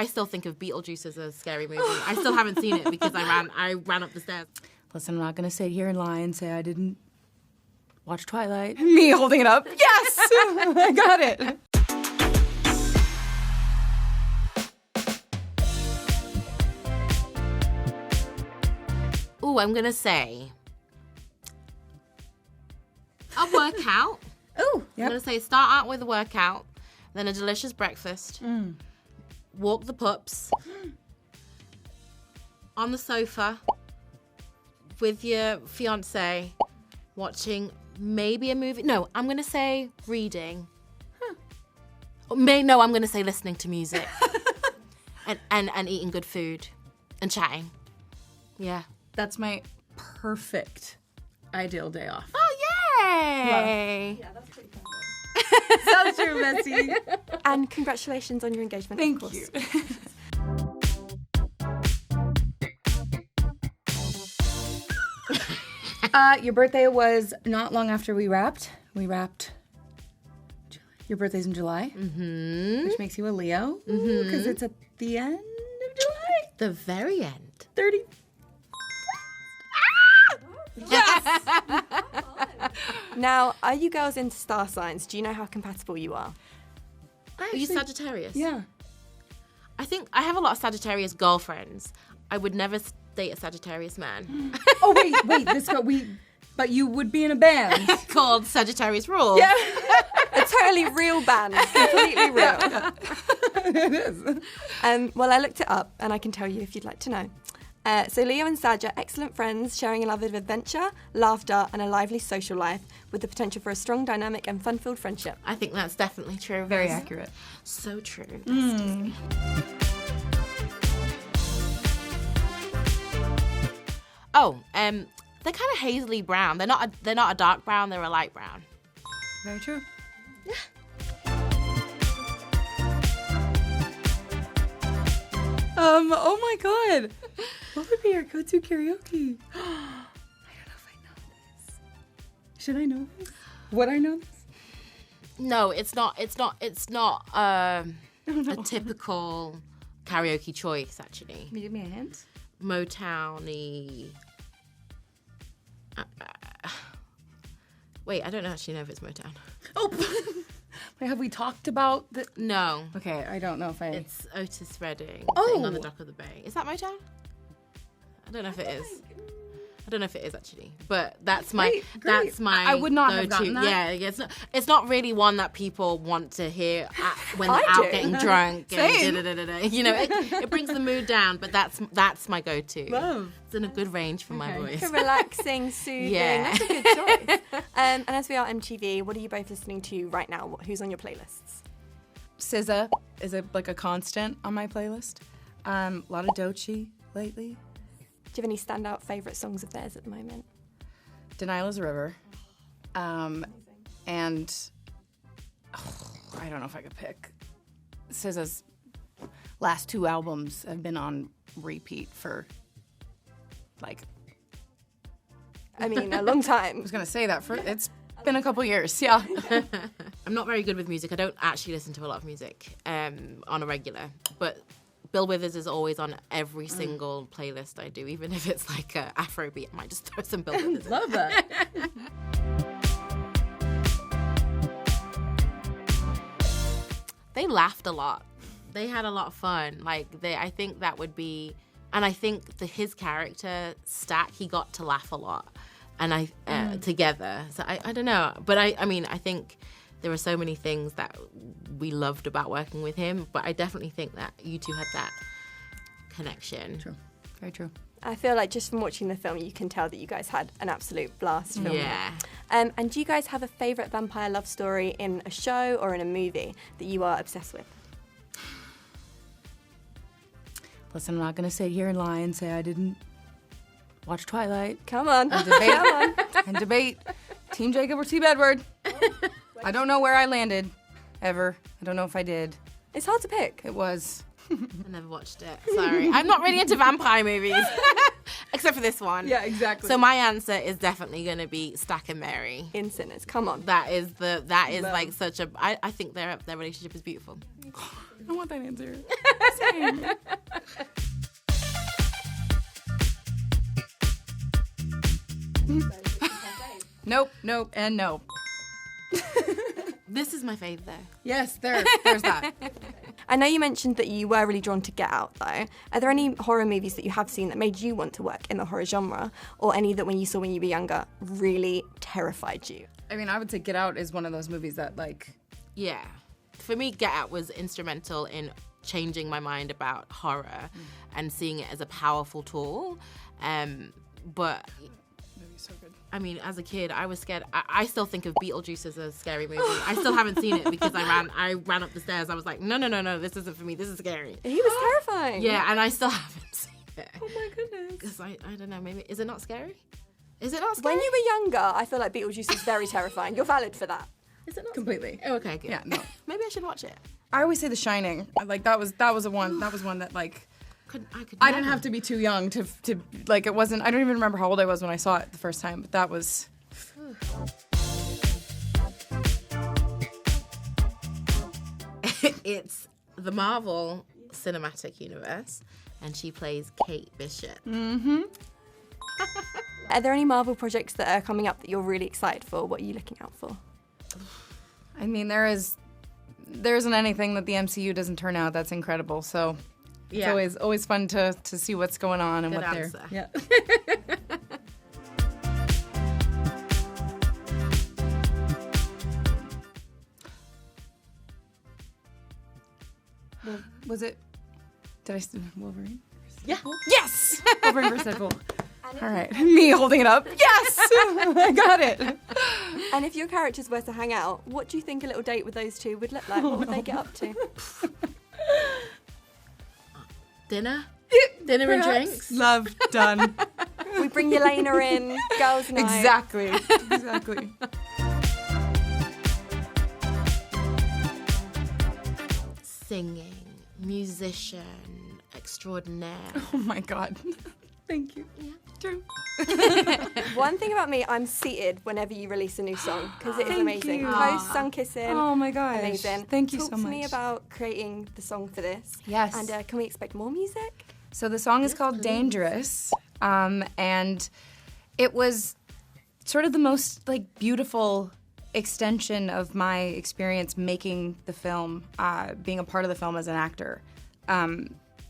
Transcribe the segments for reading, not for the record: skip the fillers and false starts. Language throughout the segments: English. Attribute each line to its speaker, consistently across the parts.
Speaker 1: I still think of Beetlejuice as a scary movie. I still haven't seen it because I ran up the stairs.
Speaker 2: Listen, I'm not going to sit here and lie and say I didn't watch Twilight. Me holding it up. Yes! I got it.
Speaker 1: Ooh, I'm going to say a workout.
Speaker 2: Ooh,
Speaker 1: I'm going to say start out with a workout, then a delicious breakfast, walk the pups, on the sofa with your fiancé, watching maybe a movie. No, I'm going to say reading. I'm going to say listening to music and eating good food and chatting. Yeah.
Speaker 2: That's my perfect ideal day off.
Speaker 1: Oh, yay!
Speaker 3: Yeah, that's pretty fun.
Speaker 2: So true, Bessie.
Speaker 3: And congratulations on your engagement.
Speaker 2: Thank
Speaker 3: of course.
Speaker 2: you. Your birthday was not long after we wrapped. We wrapped. Your birthday's in July, which makes you a Leo, because it's at the end of July.
Speaker 1: The very end.
Speaker 2: 30.
Speaker 3: Now, are you girls into star signs? Do you know how compatible you are?
Speaker 1: Are you Sagittarius?
Speaker 2: Yeah.
Speaker 1: I think I have a lot of Sagittarius girlfriends. I would never date a Sagittarius man.
Speaker 2: Oh wait, but you would be in a band
Speaker 1: Called Sagittarius Rules.
Speaker 2: Yeah.
Speaker 3: A totally real band, completely real.
Speaker 2: It is.
Speaker 3: Well, I looked it up, and I can tell you if you'd like to know. So Leo and Sag are excellent friends, sharing a love of adventure, laughter, and a lively social life, with the potential for a strong, dynamic, and fun-filled friendship.
Speaker 1: I think that's definitely true.
Speaker 2: Very accurate.
Speaker 1: So true. Oh, they're kind of hazily brown. They're not a dark brown. They're a light brown.
Speaker 2: Very true. Oh my God. What would be your go-to karaoke? I don't know if I know this. Should I know this? Would I know this?
Speaker 1: No, it's not a typical karaoke choice, actually.
Speaker 2: Can you give me a hint?
Speaker 1: Motown-y. Wait, I don't actually know if it's Motown.
Speaker 2: Oh, wait, have we talked about the...
Speaker 1: No.
Speaker 2: Okay, I don't know if I...
Speaker 1: It's Otis Redding
Speaker 2: Oh.
Speaker 1: sitting on the dock of the bay. Is that Motown? I don't know if it is. I don't know if it is actually, but that's my
Speaker 2: Great.
Speaker 1: that's my
Speaker 2: I would not
Speaker 1: go-to.
Speaker 2: have gotten that.
Speaker 1: Yeah, it's not really one that people want to hear when they're
Speaker 3: I
Speaker 1: out
Speaker 3: do.
Speaker 1: getting drunk.
Speaker 2: Same.
Speaker 1: And you know, it brings the mood down, but that's my go-to.
Speaker 2: Love.
Speaker 1: It's in a good range for my voice.
Speaker 3: For relaxing, soothing.
Speaker 1: Yeah.
Speaker 3: That's a good choice. And as we are MTV, what are you both listening to right now? Who's on your playlists?
Speaker 2: SZA is a constant on my playlist. A lot of Doechii lately.
Speaker 3: Do you have any standout favourite songs of theirs at the moment?
Speaker 2: Denial is a River. And I don't know if I could pick. SZA's last 2 albums have been on repeat for
Speaker 3: I mean, a long time.
Speaker 2: I was gonna say that it's been a couple years, yeah.
Speaker 1: I'm not very good with music. I don't actually listen to a lot of music on a regular, but Bill Withers is always on every single playlist I do, even if it's like a Afrobeat. I might just throw some Bill Withers in.
Speaker 2: Love that.
Speaker 1: They laughed a lot. They had a lot of fun. I think that would be, and I think his character Stack, he got to laugh a lot, and together. So I don't know, but I mean I think there were so many things that we loved about working with him, but I definitely think that you two had that connection.
Speaker 2: True. Very true.
Speaker 3: I feel like just from watching the film, you can tell that you guys had an absolute blast filming
Speaker 1: Yeah.
Speaker 3: it. And do you guys have a favourite vampire love story in a show or in a movie that you are obsessed with?
Speaker 2: Listen, I'm not gonna sit here and lie and say I didn't watch Twilight.
Speaker 3: Come on.
Speaker 2: And debate.
Speaker 3: Come on.
Speaker 2: And debate. Team Jacob or Team Edward. I don't know where I landed, ever. I don't know if I did.
Speaker 3: It's hard to pick.
Speaker 2: It was.
Speaker 1: I never watched it. Sorry. I'm not really into vampire movies. Except for this one.
Speaker 2: Yeah, exactly.
Speaker 1: So my answer is definitely going to be Stack and Mary.
Speaker 3: In Sinners, come on.
Speaker 1: That is like such a... I think their relationship is beautiful.
Speaker 2: I want that answer. Same. Nope, and no.
Speaker 1: This is my fave, though.
Speaker 2: Yes, there's that.
Speaker 3: I know you mentioned that you were really drawn to Get Out, though. Are there any horror movies that you have seen that made you want to work in the horror genre, or any that when you saw when you were younger really terrified you?
Speaker 2: I mean, I would say Get Out is one of those movies that, like...
Speaker 1: Yeah. For me, Get Out was instrumental in changing my mind about horror and seeing it as a powerful tool. But...
Speaker 2: so good.
Speaker 1: I mean, as a kid, I was scared. I still think of Beetlejuice as a scary movie. I still haven't seen it because I ran up the stairs. I was like, no, this isn't for me. This is scary.
Speaker 3: He was terrifying.
Speaker 1: Yeah, and I still haven't seen it.
Speaker 2: Oh my goodness.
Speaker 1: Because I don't know, maybe, is it not scary? Is it not scary?
Speaker 3: When you were younger, I feel like Beetlejuice is very terrifying. You're valid for that.
Speaker 1: Is it not
Speaker 2: Completely.
Speaker 1: scary? Oh, okay, good.
Speaker 2: Yeah, no.
Speaker 1: Maybe I should watch it.
Speaker 2: I always say The Shining. Like, that was one that, like...
Speaker 1: I
Speaker 2: didn't have to be too young to like, it wasn't... I don't even remember how old I was when I saw it the first time, but that was...
Speaker 1: It's the Marvel Cinematic Universe, and she plays Kate Bishop.
Speaker 2: Mm-hmm.
Speaker 3: Are there any Marvel projects that are coming up that you're really excited for? What are you looking out for?
Speaker 2: I mean, there isn't anything that the MCU doesn't turn out that's incredible, so...
Speaker 1: Yeah.
Speaker 2: It's always fun to see what's going on and
Speaker 1: Good
Speaker 2: what
Speaker 1: answer.
Speaker 2: they're... Yeah. Well, was it... Did I... Wolverine?
Speaker 1: Yeah.
Speaker 2: Yes! Wolverine versus Deadpool. All right. Me holding it up. Yes! I got it.
Speaker 3: And if your characters were to hang out, what do you think a little date with those two would look like? What would they get up to?
Speaker 1: Dinner and drinks.
Speaker 2: Love, done.
Speaker 3: We bring Yelena in, girls' night.
Speaker 2: Exactly.
Speaker 1: Singing, musician, extraordinaire.
Speaker 2: Oh my God. Thank you.
Speaker 1: Yeah.
Speaker 2: True.
Speaker 3: One thing about me, I'm seated whenever you release a new song because it is
Speaker 2: Thank
Speaker 3: amazing.
Speaker 2: you.
Speaker 3: Post, sun kissing.
Speaker 2: Oh my gosh.
Speaker 3: Amazing.
Speaker 2: Thank you
Speaker 3: Talk
Speaker 2: so
Speaker 3: to
Speaker 2: much.
Speaker 3: me about creating the song for this.
Speaker 2: Yes.
Speaker 3: And can we expect more music?
Speaker 2: So the song is called Dangerous, and it was sort of the most like beautiful extension of my experience making the film, being a part of the film as an actor.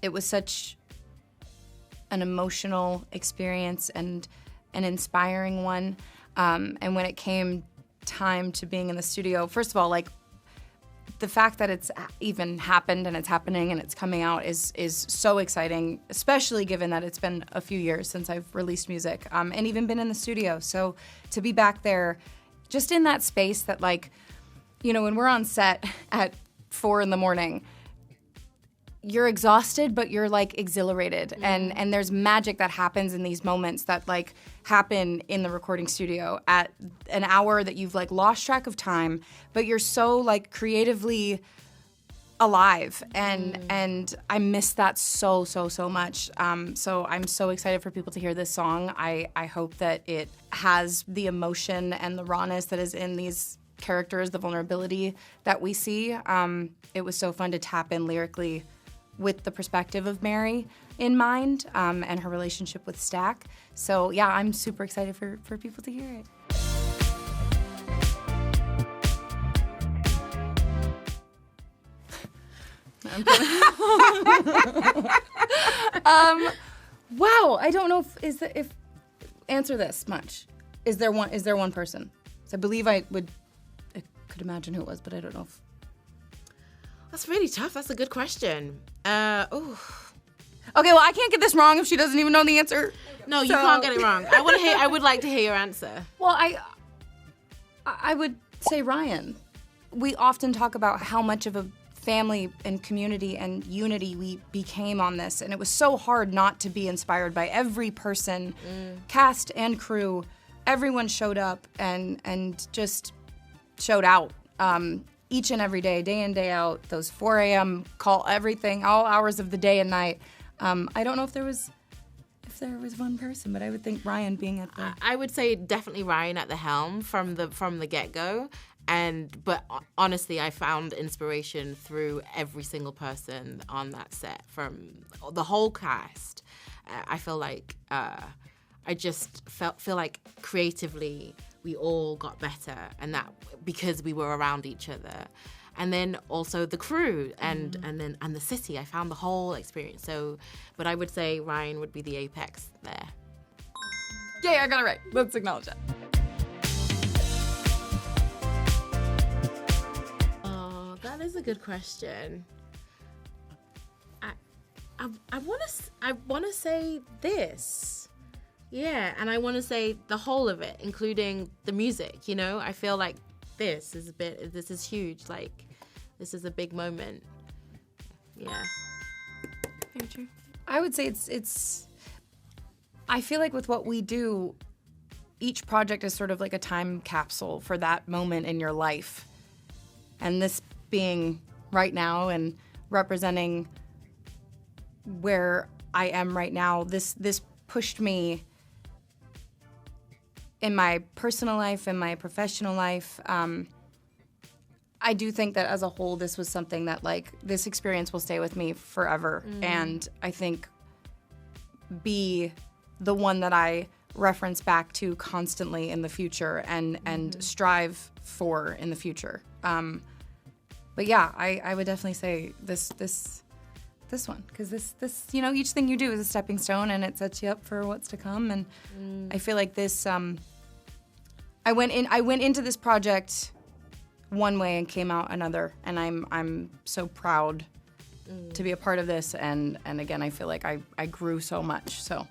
Speaker 2: It was such an emotional experience and an inspiring one. And when it came time to being in the studio, first of all, like, the fact that it's even happened and it's happening and it's coming out is so exciting, especially given that it's been a few years since I've released music and even been in the studio. So to be back there, just in that space that, like, you know, when we're on set at 4 a.m, you're exhausted, but you're like exhilarated. Mm-hmm. And there's magic that happens in these moments that like happen in the recording studio at an hour that you've like lost track of time, but you're so like creatively alive. And I miss that so much. So I'm so excited for people to hear this song. I hope that it has the emotion and the rawness that is in these characters, the vulnerability that we see. It was so fun to tap in lyrically with the perspective of Mary in mind, and her relationship with Stack. So yeah, I'm super excited for people to hear it. I'm kidding. Wow, I don't know if answer this much. Is there one person? So I believe I could imagine who it was, but I don't know if...
Speaker 1: That's really tough. That's a good question.
Speaker 2: Okay, well, I can't get this wrong if she doesn't even know the answer.
Speaker 1: No, you can't get it wrong. I would like to hear your answer.
Speaker 2: Well, I would say Ryan. We often talk about how much of a family and community and unity we became on this, and it was so hard not to be inspired by every person, cast and crew. Everyone showed up and just showed out. each and every day in, day out, those 4 a.m. call, everything, all hours of the day and night. I don't know if there was one person, but I would think Ryan being at the...
Speaker 1: I would say definitely Ryan at the helm from the get-go. But honestly, I found inspiration through every single person on that set, from the whole cast. I feel like I just feel like creatively we all got better, and that because we were around each other. And then also the crew and the city. I found the whole experience. But I would say Ryan would be the apex there.
Speaker 2: Yay, I got it right. Let's acknowledge that.
Speaker 1: Oh, that is a good question. I want to say this. Yeah, and I want to say the whole of it, including the music, you know? I feel like this is huge. Like, this is a big moment. Yeah.
Speaker 3: Very true.
Speaker 2: I would say it's I feel like with what we do, each project is sort of like a time capsule for that moment in your life. And this being right now and representing where I am right now, this pushed me in my personal life, in my professional life. I do think that as a whole, this was something that, like, this experience will stay with me forever. And I think be the one that I reference back to constantly in the future and strive for in the future. But yeah, I would definitely say this one, because this you know, each thing you do is a stepping stone and it sets you up for what's to come. And I feel like this I went into this project one way and came out another, and I'm so proud to be a part of this, and again I feel like I grew so much. So